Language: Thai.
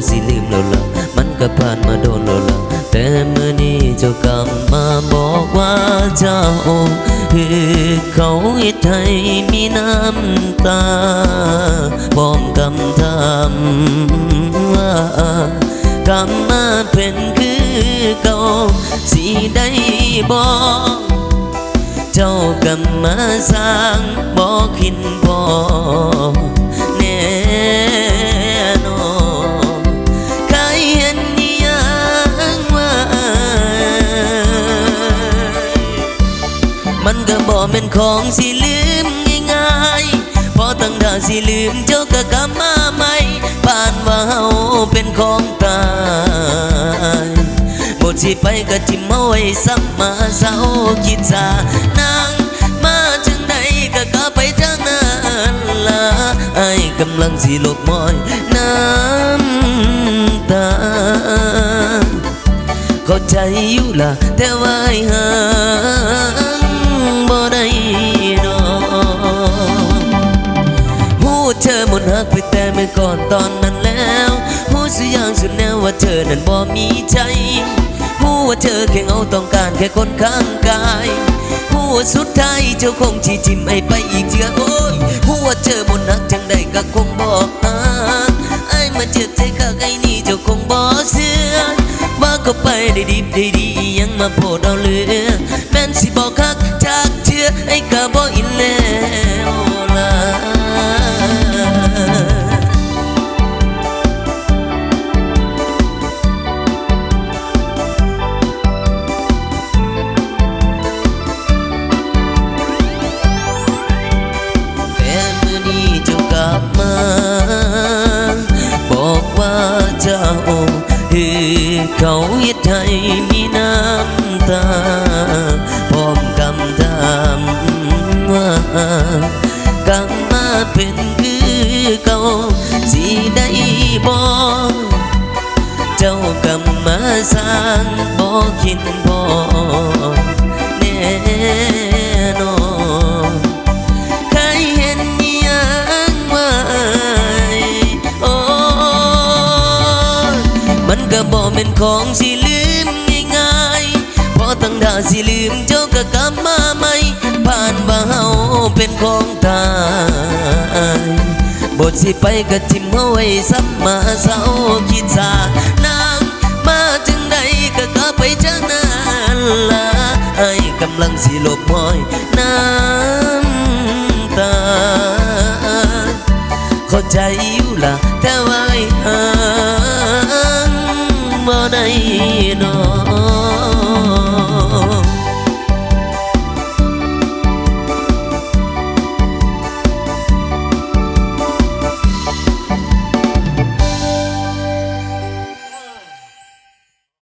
สิลืมแล้วล่ะมันก็ผ่านมาโดนแล้วล่ะแต่เมื่อนี้เจ้ากลับมาบอกว่าเจ้าเขาให้ไทยมีน้ำตาพร้อมกำทำว่ากลับมาเป็นคือเก่าสิได้บอกเจ้ากำมาสร้างบอกขินพอแน่นอนเคยเห็นยังว่ามันก็บอกเป็นของสิลืมง่ายๆพอตั้งท่าสิลืมเจ้าก็กลับมาใหม่ผ่านว่าเฮาเป็นของตายบทสิไปก็ทิมเอาไว้ซ้ำมาเศร้าคิดซานางมาจังใดก็กลับไปทางนั้นล่ะไอ้กำลังสิลบมอยน้ำตาเข้าใจอยู่ล่ะแต่ว่าไอ้ห่างบ่ได้ดอกหูเธอหมดหักไปแต่เมื่อก่อนตอนนั้นแล้วหูสุดอย่างสุดแนวว่าเธอนั้นบ่มีใจหูว่าเธอแค่เงาต้องการแค่คนข้างกายหูว่าสุดท้ายเจ้าคงชี้ทิมให้ไปอีกเถื่อโอ้ยหูว่าเธอหมดหักจังใดก็คงบอกไอ้มาเจ็บใจข้างไอ้นี่เจ้าคงบ่เสื่อว่าก็ไปได้ดีได้ดียังมาโพดเอาเลือแม่นสิบอกคักจากเชื่อไอ้ก็บ่อินแล้วล่ะบอกว่าเจ้าเขาเฮ็ดให้มีน้ำตาพร้อมกำทำว่ากลับมาเป็นคือเก่าสิได้บอกเจ้ากำมาสร้างบอกคิดพอแน่นอนเคยเห็นยังว่ามันก็บอกเป็นของสิลืมง่ายๆพอตั้งท่าสิลืมเจ้าก็กลับมาใหม่ผ่านว่าเฮาเป็นของตายบทสิไปก็ทิมเอาไว้ซ้ำมาเศร้าคิดซานางมาจังใดก็กลับไปจากนั้นล่ะไอ้กำลังสิลบมอยน้ำตาเข้าใจอยู่ล่ะแต่ว่าบ่ได้นอน